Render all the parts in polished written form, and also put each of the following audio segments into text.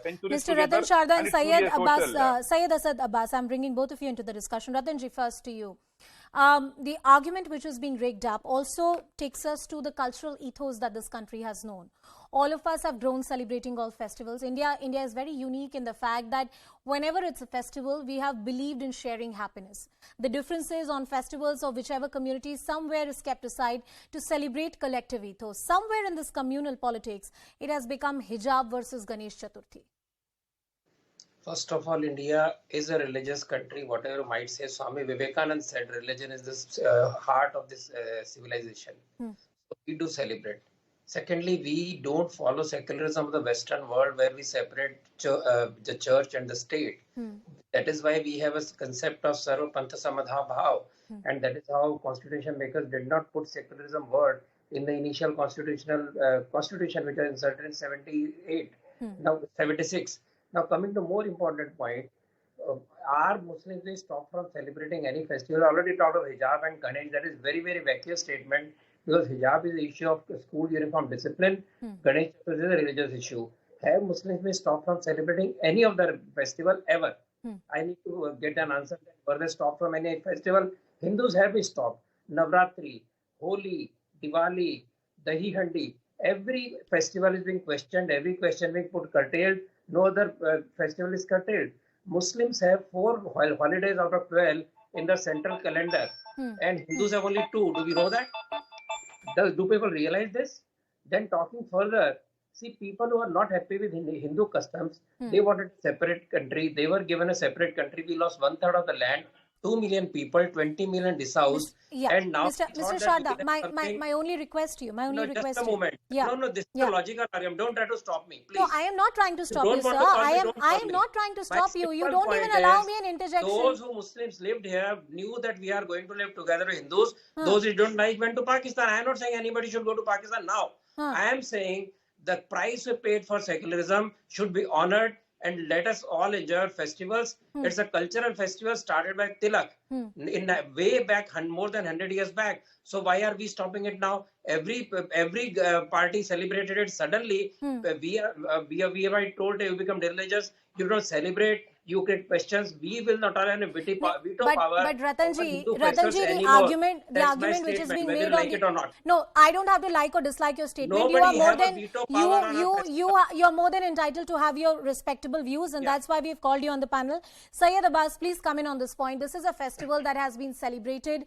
centuries Mr. together. Ratan Sharda and it's truly Syed Asad Abbas, I'm bringing both of you into the discussion. Ratanji, first to you. The argument which is being rigged up also takes us to the cultural ethos that this country has known. All of us have grown celebrating all festivals. India is very unique in the fact that whenever it's a festival, we have believed in sharing happiness. The differences on festivals of whichever community somewhere is kept aside to celebrate collective ethos. Somewhere in this communal politics, it has become hijab versus Ganesh Chaturthi. First of all, India is a religious country. Whatever you might say, Swami Vivekananda said religion is the heart of this civilization. So we do celebrate. Secondly, we don't follow secularism of the Western world where we separate the church and the state. That is why we have a concept of Sarva Pantha Samadha Bhav. And that is how constitution makers did not put secularism word in the initial constitution which was inserted in 78, now 76. Now coming to more important point, are Muslims they stop from celebrating any festival? I already talked of hijab and Ganesh. That is very, very vacuous statement because hijab is the issue of school uniform discipline. Ganesh is a religious issue. Have Muslims may stop from celebrating any of their festival ever? I need to get an answer. Were they stopped from any festival? Hindus have been stopped. Navratri, Holi, Diwali, Dahi Handi. Every festival is being questioned. Every question being put curtailed. No other festival is curtailed. Muslims have 4 holidays out of 12 in the central calendar, and Hindus have only 2. Do we know that? Do people realize this? Then talking further, see, people who are not happy with Hindu customs, they wanted a separate country. They were given a separate country. We lost 1/3 of the land. 2 million people, 20 million dishoused, and now Mr. Sharda, my only request to you, just a moment. No, this is a logical argument. Don't try to stop me, please. No, I am not trying to stop you, sir. I am not trying to stop you. You don't even allow me an interjection. Those who Muslims lived here knew that we are going to live together with Hindus. Those who don't like went to Pakistan. I am not saying anybody should go to Pakistan now. I am saying the price we paid for secularism should be honored. And let us all enjoy festivals. It's a cultural festival started by Tilak in way back, more than 100 years back. So why are we stopping it now? Every party celebrated it suddenly. We are told you become religious. You don't celebrate. You get questions. We will not have any veto power. But Ratanji, the argument which is being made on the, no, I don't have to like or dislike your statement. Nobody you are more than entitled to have your respectable views, and that's why we've called you on the panel. Syed Abbas, please come in on this point. This is a festival that has been celebrated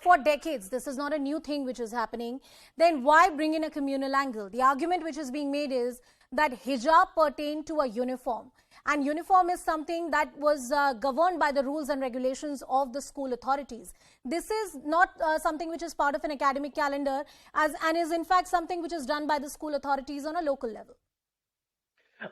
for decades. This is not a new thing which is happening. Then why bring in a communal angle? The argument which is being made is that hijab pertained to a uniform. And uniform is something that was governed by the rules and regulations of the school authorities. This is not something which is part of an academic calendar and is in fact something which is done by the school authorities on a local level.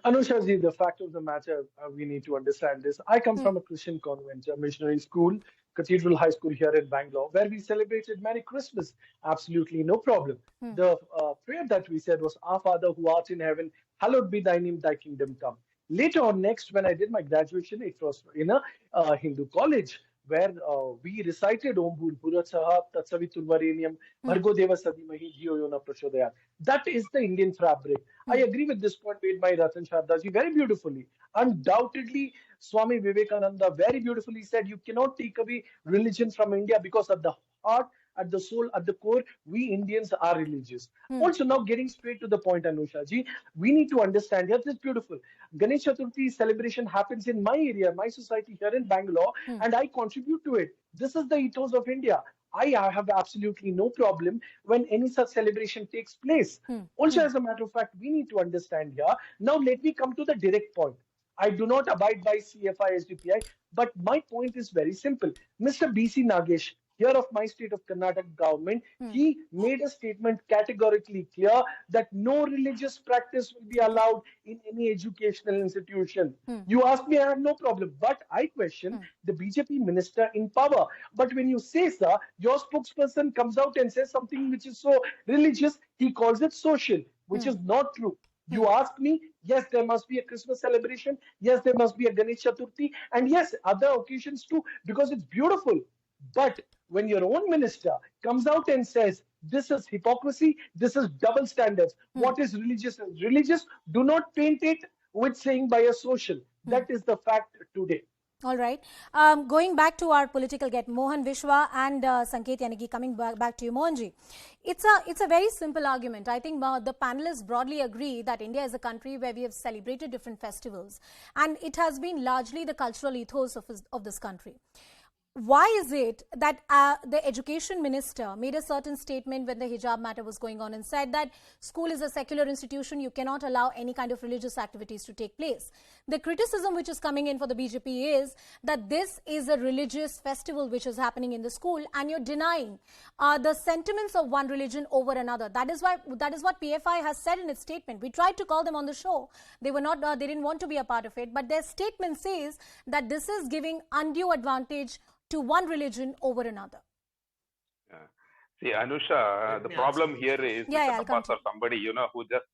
Anusha ji, the fact of the matter, we need to understand this. I come from a Christian convent, a missionary school, Cathedral High School here in Bangalore, where we celebrated Merry Christmas. Absolutely no problem. The prayer that we said was, Our Father who art in heaven, hallowed be thy name, thy kingdom come. Later on, next, when I did my graduation, it was in a Hindu college where we recited Om Bhur Bhurat Saha Tatsavitul Varenyam Bhargo Deva Sadimahi Dhiyo Yona Prachodayat. That is the Indian fabric. I agree with this point made by Ratan Sharda ji very beautifully. Undoubtedly, Swami Vivekananda very beautifully said you cannot take away religion from India because at the heart, at the soul, at the core, we Indians are religious. Also, now getting straight to the point, Anusha ji, we need to understand, yes, it's beautiful. Ganesh Chaturthi celebration happens in my area, my society here in Bangalore, and I contribute to it. This is the ethos of India. I have absolutely no problem when any such celebration takes place. Also, as a matter of fact, we need to understand here. Now, let me come to the direct point. I do not abide by CFI SDPI, but my point is very simple. Mr. B.C. Nagesh, here of my state of Karnataka government, he made a statement categorically clear that no religious practice will be allowed in any educational institution. You ask me, I have no problem. But I question the BJP minister in power. But when you say, sir, your spokesperson comes out and says something which is so religious, he calls it social, which is not true. You ask me, yes, there must be a Christmas celebration. Yes, there must be a Ganesh Chaturthi. And yes, other occasions too, because it's beautiful. But when your own minister comes out and says, this is hypocrisy, this is double standards, what is religious is religious, do not paint it with saying by a social. That is the fact today. All right. Going back to our political get, Mohan, Vishwa and Sanket, Yanegi, coming back to you, Mohanji. It's a very simple argument. I think the panelists broadly agree that India is a country where we have celebrated different festivals, and it has been largely the cultural ethos of this country. Why is it that the education minister made a certain statement when the hijab matter was going on and said that school is a secular institution, you cannot allow any kind of religious activities to take place? The criticism which is coming in for the BJP is that this is a religious festival which is happening in the school, and you're denying the sentiments of one religion over another. That is what PFI has said in its statement. We tried to call them on the show. They were not. They didn't want to be a part of it. But their statement says that this is giving undue advantage to one religion over another. Yeah. See, Anusha, the problem here is or somebody, who just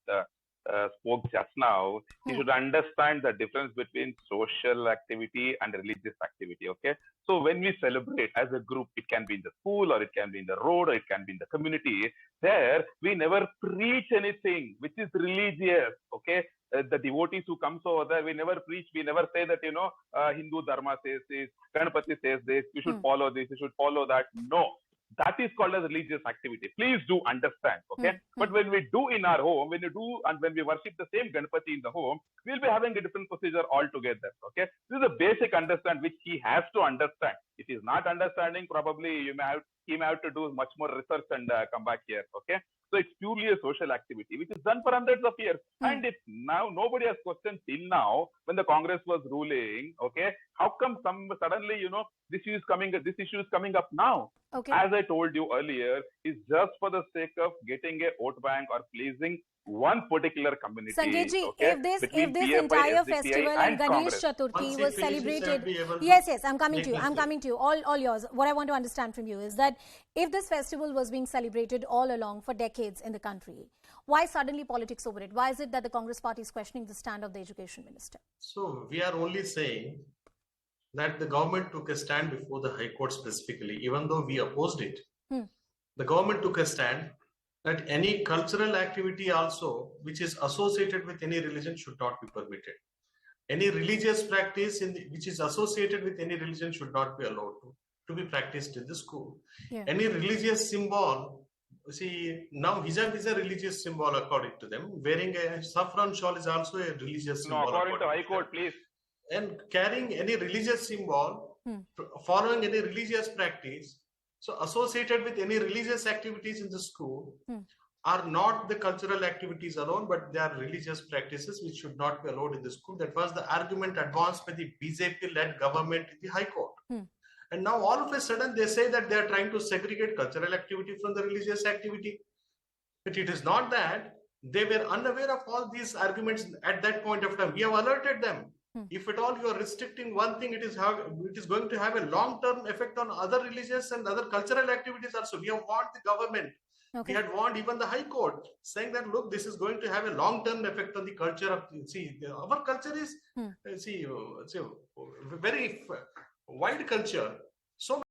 spoke just now, you should understand the difference between social activity and religious activity, okay? So when we celebrate as a group, it can be in the school or it can be in the road or it can be in the community. There, we never preach anything which is religious, okay? The devotees who comes over there, we never preach, we never say that, Hindu Dharma says this, Ganapati says this, you should follow this, you should follow that. No. That is called as religious activity. Please do understand, okay? But when we do in our home, when we worship the same Ganapati in the home, we'll be having a different procedure altogether, okay? This is a basic understand which he has to understand. If he's not understanding, probably he may have to do much more research and come back here, okay? So it's purely a social activity which is done for hundreds of years. And if now nobody has questioned till now when the Congress was ruling, okay, how come suddenly, this issue is coming up now? Okay. As I told you earlier, is just for the sake of getting a vote bank or pleasing one particular community. Sanket, okay, if this entire festival and Ganesh Chaturthi was celebrated, yes, I'm coming to you, all yours. What I want to understand from you is that if this festival was being celebrated all along for decades in the country, why suddenly politics over it? Why is it that the Congress party is questioning the stand of the education minister? So we are only saying that the government took a stand before the High Court specifically, even though we opposed it. The government took a stand that any cultural activity also which is associated with any religion should not be permitted. Any religious practice which is associated with any religion should not be allowed to be practiced in the school. Yeah. Any religious symbol, see, now hijab is a religious symbol according to them. Wearing a saffron shawl is also a religious symbol. No, according to High Court, please. And carrying any religious symbol, following any religious practice, so associated with any religious activities in the school are not the cultural activities alone, but they are religious practices which should not be allowed in the school. That was the argument advanced by the BJP-led government in the High Court. And now all of a sudden they say that they are trying to segregate cultural activity from the religious activity. But it is not that. They were unaware of all these arguments at that point of time. We have alerted them. If at all you are restricting one thing, it is going to have a long-term effect on other religious and other cultural activities also. We have warned the government. Okay. We had warned even the High Court, saying that, look, this is going to have a long-term effect on the culture of, our culture is, very wide culture. So